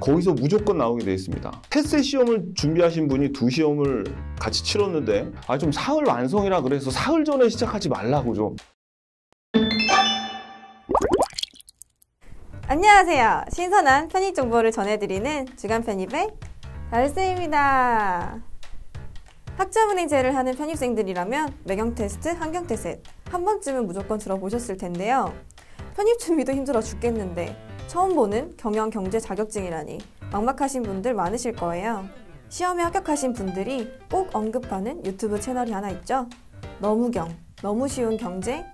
거기서 무조건 나오게 돼 있습니다. 테스 시험을 준비하신 분이 두 시험을 같이 치렀는데 좀 사흘 완성이라 그래서 사흘 전에 시작하지 말라고 좀. 안녕하세요. 신선한 편입 정보를 전해드리는 주간 편입의 달쌤입니다. 학점은행제를 하는 편입생들이라면 매경 테스트, 환경 테스트 한 번쯤은 무조건 들어보셨을 텐데요. 편입 준비도 힘들어 죽겠는데 처음 보는 경영 경제 자격증이라니 막막하신 분들 많으실 거예요. 시험에 합격하신 분들이 꼭 언급하는 유튜브 채널이 하나 있죠. 너무경, 너무 쉬운 경제.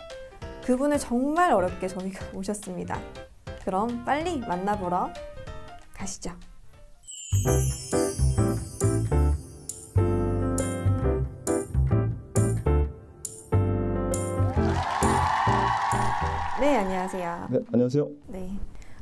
그분을 정말 어렵게 저희가 모셨습니다. 그럼 빨리 만나보러 가시죠. 네, 안녕하세요. 네, 안녕하세요. 네.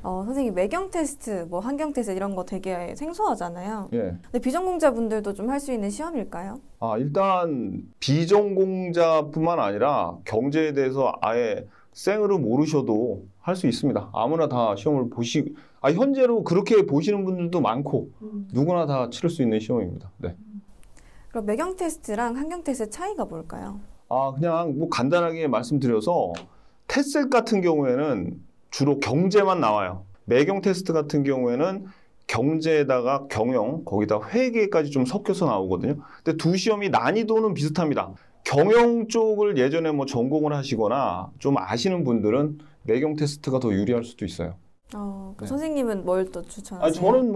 선생님, 매경 테스트, 환경 테스트 이런 거 되게 생소하잖아요. 예. 근데 비전공자분들도 좀 할 수 있는 시험일까요? 일단 비전공자뿐만 아니라 경제에 대해서 아예 생으로 모르셔도 할 수 있습니다. 아무나 다 시험을 현재로 그렇게 보시는 분들도 많고 누구나 다 치를 수 있는 시험입니다. 네. 그럼 매경 테스트랑 환경 테스트 차이가 뭘까요? 그냥 간단하게 말씀드려서 테스트 같은 경우에는 주로 경제만 나와요. 매경 테스트 같은 경우에는 경제에다가 경영, 거기다 회계까지 좀 섞여서 나오거든요. 근데 두 시험이 난이도는 비슷합니다. 경영 쪽을 예전에 전공을 하시거나 좀 아시는 분들은 매경 테스트가 더 유리할 수도 있어요. 네. 선생님은 뭘 또 추천하세요? 저는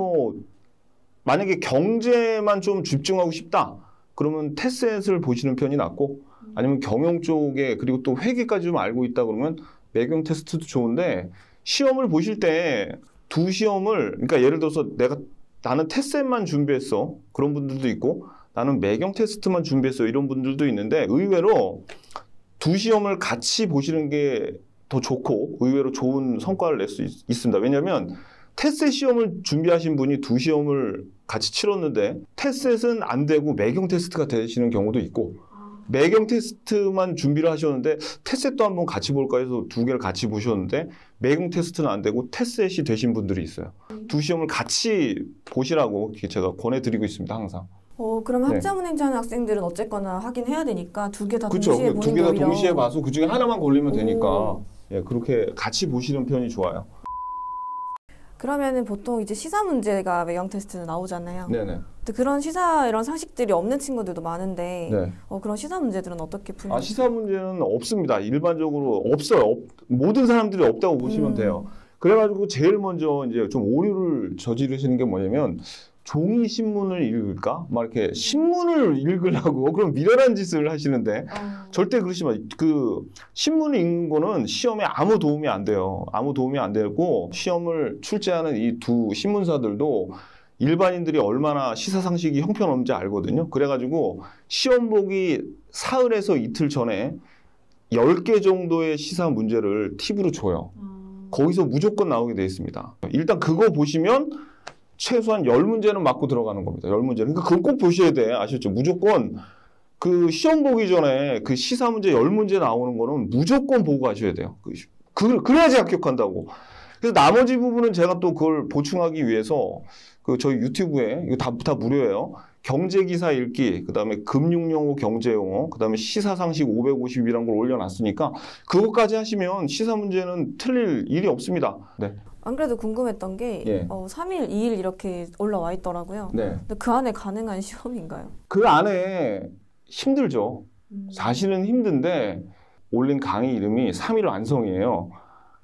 만약에 경제만 좀 집중하고 싶다. 그러면 테스트를 보시는 편이 낫고, 아니면 경영 쪽에 그리고 또 회계까지 좀 알고 있다 그러면 매경 테스트도 좋은데, 시험을 보실 때 두 시험을, 그러니까 예를 들어서 나는 테스트만 준비했어. 그런 분들도 있고, 나는 매경 테스트만 준비했어. 이런 분들도 있는데, 의외로 두 시험을 같이 보시는 게 더 좋고, 의외로 좋은 성과를 낼 수 있습니다. 왜냐하면 테스트 시험을 준비하신 분이 두 시험을 같이 치렀는데, 테스트는 안 되고 매경 테스트가 되시는 경우도 있고, 매경 테스트만 준비를 하셨는데 테스트도 한번 같이 볼까 해서 두 개를 같이 보셨는데 매경 테스트는 안 되고 테스트이 되신 분들이 있어요. 두 시험을 같이 보시라고 제가 권해드리고 있습니다, 항상. 그럼 학점은행제 하는 학생들은 어쨌거나 확인해야 되니까 두 개 다 그쵸, 동시에 보는 게 두 개 다 오히려... 동시에 봐서 그 중에 하나만 걸리면 되니까 그렇게 같이 보시는 편이 좋아요. 그러면은 보통 이제 시사 문제가 매경 테스트는 나오잖아요. 네네. 근데 그런 시사 이런 상식들이 없는 친구들도 많은데 네. 그런 시사 문제들은 어떻게 풀나요? 시사 문제는 없습니다. 일반적으로 없어요. 모든 사람들이 없다고 보시면 돼요. 그래가지고 제일 먼저 이제 좀 오류를 저지르시는 게 뭐냐면, 종이 신문을 읽을까? 이렇게 신문을 읽으려고 그럼 미련한 짓을 하시는데 절대 그러시면 그 신문을 읽는 거는 시험에 아무 도움이 안 돼요. 아무 도움이 안 되고, 시험을 출제하는 이 두 신문사들도 일반인들이 얼마나 시사상식이 형편없는지 알거든요. 그래가지고 시험 보기 사흘에서 이틀 전에 10개 정도의 시사 문제를 팁으로 줘요. 거기서 무조건 나오게 돼 있습니다. 일단 그거 보시면 최소한 10문제는 맞고 들어가는 겁니다. 10문제는. 그러니까 그걸 꼭 보셔야 돼. 아셨죠? 무조건 그 시험 보기 전에 그 시사 문제 10문제 나오는 거는 무조건 보고 가셔야 돼요. 그래야지 합격한다고. 그래서 나머지 부분은 제가 또 그걸 보충하기 위해서 저희 유튜브에, 이거 다 무료예요. 경제기사 읽기, 그 다음에 금융용어, 경제용어, 그 다음에 시사상식 550이라는 걸 올려놨으니까 그것까지 하시면 시사 문제는 틀릴 일이 없습니다. 네. 안 그래도 궁금했던 게 3일, 2일 이렇게 올라와 있더라고요. 네. 근데 그 안에 가능한 시험인가요? 그 안에 힘들죠. 사실은 힘든데 올린 강의 이름이 3일 완성이에요.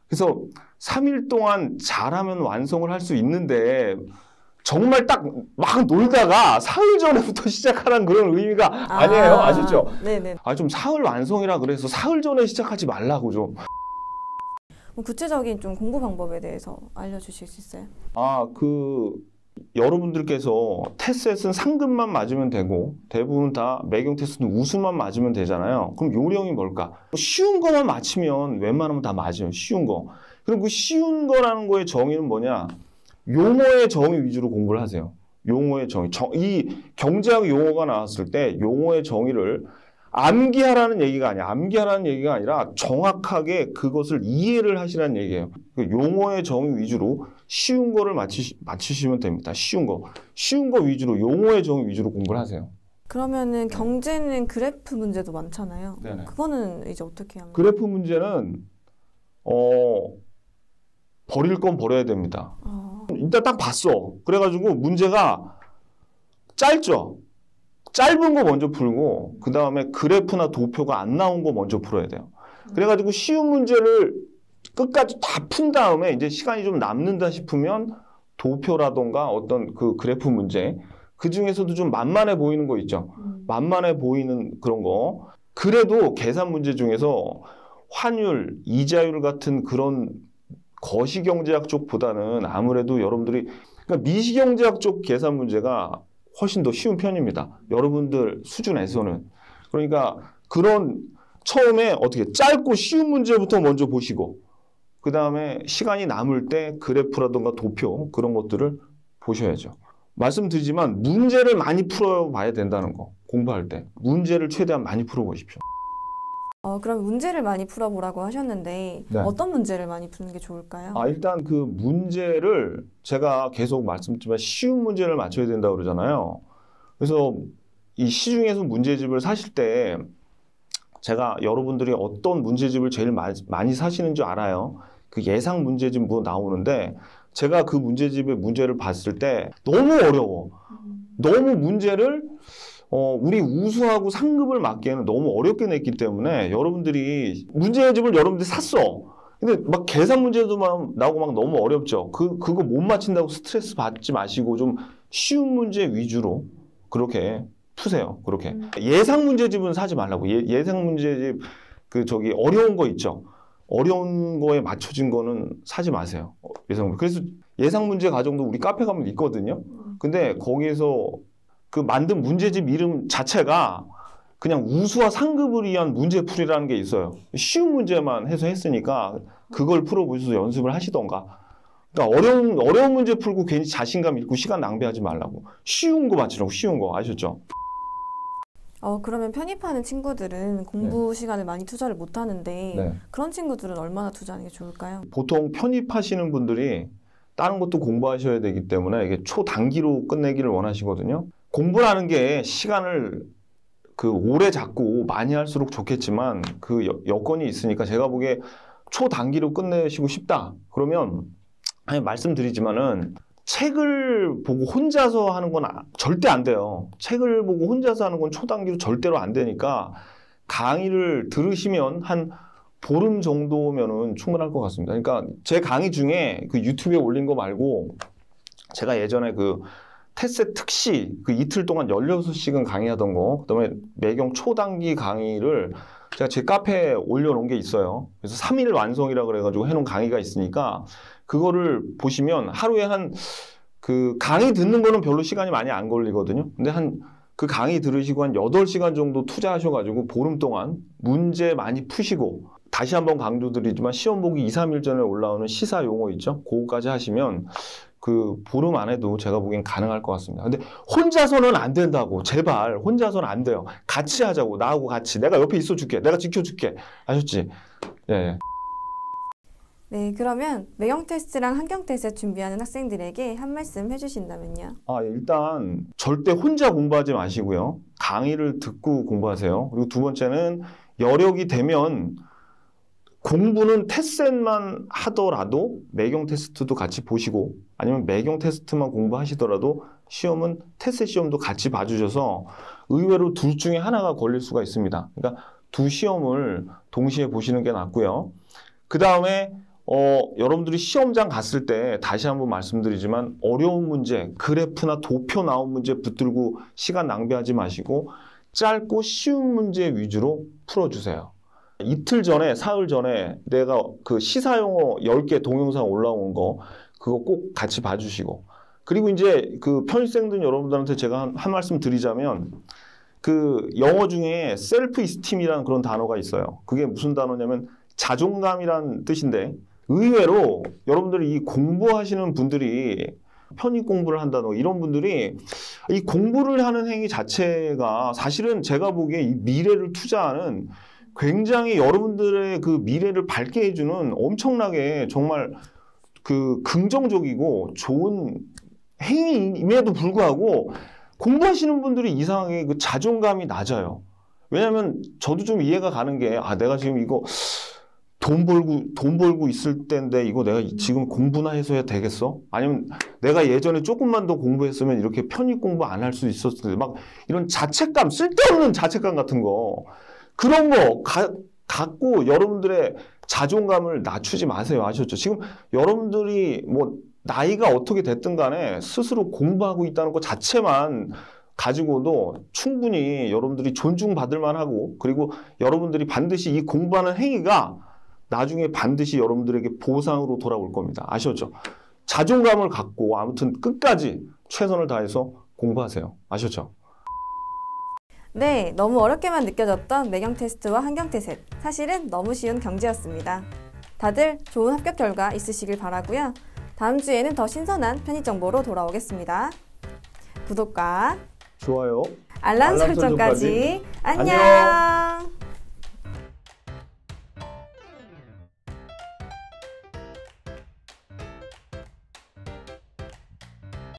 그래서 3일 동안 잘하면 완성을 할 수 있는데, 정말 딱 막 놀다가 사흘 전에부터 시작하라는 그런 의미가 아니에요. 아시죠? 네네. 좀 사흘 완성이라 그래서 사흘 전에 시작하지 말라고 좀. 구체적인 좀 공부 방법에 대해서 알려주실 수 있어요? 여러분들께서 테스트는 상금만 맞으면 되고, 대부분 다 매경 테스트는 우수만 맞으면 되잖아요. 그럼 요령이 뭘까? 쉬운 거만 맞히면 웬만하면 다 맞아요. 쉬운 거. 그럼 그 쉬운 거라는 거의 정의는 뭐냐? 용어의 정의 위주로 공부를 하세요. 용어의 정의. 이 경제학 용어가 나왔을 때 용어의 정의를 암기하라는 얘기가 아니야. 암기하라는 얘기가 아니라 정확하게 그것을 이해를 하시라는 얘기예요. 그 용어의 정의 위주로 쉬운 거를 맞추시면 됩니다. 쉬운 거. 쉬운 거 위주로, 용어의 정의 위주로 공부를 하세요. 그러면은 경제는 그래프 문제도 많잖아요. 네네. 그거는 이제 어떻게 하면? 그래프 문제는 버릴 건 버려야 됩니다. 일단 딱 봤어. 그래가지고 문제가 짧죠. 짧은 거 먼저 풀고 그 다음에 그래프나 도표가 안 나온 거 먼저 풀어야 돼요. 그래가지고 쉬운 문제를 끝까지 다 푼 다음에 이제 시간이 좀 남는다 싶으면 도표라던가 어떤 그 그래프 문제 그 중에서도 좀 만만해 보이는 거 있죠. 만만해 보이는 그런 거. 그래도 계산 문제 중에서 환율, 이자율 같은 그런 거시경제학 쪽보다는 아무래도 여러분들이 그러니까 미시경제학 쪽 계산 문제가 훨씬 더 쉬운 편입니다. 여러분들 수준에서는. 그러니까 그런 처음에 어떻게 짧고 쉬운 문제부터 먼저 보시고 그 다음에 시간이 남을 때 그래프라든가 도표 그런 것들을 보셔야죠. 말씀드리지만 문제를 많이 풀어봐야 된다는 거. 공부할 때. 문제를 최대한 많이 풀어보십시오. 그럼 문제를 많이 풀어보라고 하셨는데 네. 어떤 문제를 많이 푸는 게 좋을까요? 일단 그 문제를 제가 계속 말씀드리지만 쉬운 문제를 맞춰야 된다고 그러잖아요. 그래서 이 시중에서 문제집을 사실 때 제가 여러분들이 어떤 문제집을 제일 많이 사시는 줄 알아요. 그 예상 문제집 뭐 나오는데 제가 그 문제집의 문제를 봤을 때 너무 어려워. 너무 문제를 우리 우수하고 상급을 맞기에는 너무 어렵게 냈기 때문에 여러분들이 문제집을 여러분들이 샀어. 근데 막 계산 문제도 막 나오고 막 너무 어렵죠. 그거 못 맞힌다고 스트레스 받지 마시고 좀 쉬운 문제 위주로 그렇게 푸세요. 그렇게. 예상 문제집은 사지 말라고. 예상 문제집 어려운 거 있죠. 어려운 거에 맞춰진 거는 사지 마세요. 그래서 예상 문제 과정도 우리 카페 가면 있거든요. 근데 거기에서 그 만든 문제집 이름 자체가 그냥 우수와 상급을 위한 문제풀이라는 게 있어요. 쉬운 문제만 해서 했으니까 그걸 풀어보셔서 연습을 하시던가. 그러니까 어려운 문제 풀고 괜히 자신감 잃고 시간 낭비하지 말라고. 쉬운 거 맞추라고. 쉬운 거 아셨죠? 그러면 편입하는 친구들은 공부 시간을 많이 투자를 못 하는데 네. 그런 친구들은 얼마나 투자하는 게 좋을까요? 보통 편입하시는 분들이 다른 것도 공부하셔야 되기 때문에 이게 초단기로 끝내기를 원하시거든요. 공부라는 게 시간을 오래 잡고 많이 할수록 좋겠지만 그 여건이 있으니까 제가 보기에 초단기로 끝내시고 싶다. 그러면 말씀드리지만은 책을 보고 혼자서 하는 건 절대 안 돼요. 책을 보고 혼자서 하는 건 초단기로 절대로 안 되니까 강의를 들으시면 한 보름 정도면은 충분할 것 같습니다. 그러니까 제 강의 중에 그 유튜브에 올린 거 말고 제가 예전에 그 테세 특시 이틀 동안 16시간 강의하던 거, 그다음에 매경 초단기 강의를 제가 제 카페에 올려놓은 게 있어요. 그래서 3일 완성이라 그래가지고 해놓은 강의가 있으니까 그거를 보시면 하루에 강의 듣는 거는 별로 시간이 많이 안 걸리거든요. 근데 그 강의 들으시고 한 8시간 정도 투자하셔가지고 보름 동안 문제 많이 푸시고 다시 한번 강조드리지만 시험 보기 2, 3일 전에 올라오는 시사 용어 있죠? 그거까지 하시면 그 보름 안에도 제가 보기엔 가능할 것 같습니다. 근데 혼자서는 안 된다고. 제발 혼자서는 안 돼요. 같이 하자고. 나하고 같이. 내가 옆에 있어줄게. 내가 지켜줄게. 아셨지? 예. 네, 그러면 매경 테스트랑 환경 테스트 준비하는 학생들에게 한 말씀 해주신다면요. 일단 절대 혼자 공부하지 마시고요. 강의를 듣고 공부하세요. 그리고 두 번째는 여력이 되면 공부는 테스트만 하더라도 매경 테스트도 같이 보시고 아니면 매경 테스트만 공부하시더라도 시험은 테스트 시험도 같이 봐주셔서 의외로 둘 중에 하나가 걸릴 수가 있습니다. 그러니까 두 시험을 동시에 보시는 게 낫고요. 그 다음에 여러분들이 시험장 갔을 때 다시 한번 말씀드리지만 어려운 문제, 그래프나 도표 나온 문제 붙들고 시간 낭비하지 마시고 짧고 쉬운 문제 위주로 풀어주세요. 이틀 전에, 사흘 전에 내가 그 시사용어 10개 동영상 올라온 거 그거 꼭 같이 봐주시고 그리고 이제 그 편입생들 여러분들한테 제가 한 말씀 드리자면 그 영어 중에 셀프 이스팀이라는 그런 단어가 있어요. 그게 무슨 단어냐면 자존감이란 뜻인데 의외로 여러분들이 이 공부하시는 분들이 편입 공부를 한다던가 이런 분들이 이 공부를 하는 행위 자체가 사실은 제가 보기에 이 미래를 투자하는 굉장히 여러분들의 그 미래를 밝게 해주는 엄청나게 정말 그 긍정적이고 좋은 행위임에도 불구하고 공부하시는 분들이 이상하게 그 자존감이 낮아요. 왜냐하면 저도 좀 이해가 가는 게 내가 지금 이거 돈 벌고 있을 때인데 이거 내가 지금 공부나 해서 해야 되겠어? 아니면 내가 예전에 조금만 더 공부했으면 이렇게 편입 공부 안 할 수 있었을 텐데 막 이런 자책감, 쓸데없는 자책감 같은 거 그런 거 갖고 여러분들의 자존감을 낮추지 마세요. 아셨죠? 지금 여러분들이 뭐 나이가 어떻게 됐든 간에 스스로 공부하고 있다는 것 자체만 가지고도 충분히 여러분들이 존중받을 만하고 그리고 여러분들이 반드시 이 공부하는 행위가 나중에 반드시 여러분들에게 보상으로 돌아올 겁니다. 아셨죠? 자존감을 갖고 아무튼 끝까지 최선을 다해서 공부하세요. 아셨죠? 네, 너무 어렵게만 느껴졌던 매경 테스트와 환경 테스트. 사실은 너무 쉬운 경제였습니다. 다들 좋은 합격 결과 있으시길 바라고요. 다음 주에는 더 신선한 편입 정보로 돌아오겠습니다. 구독과 좋아요. 알람 알람 설정까지 설정까지. 안녕. 안녕.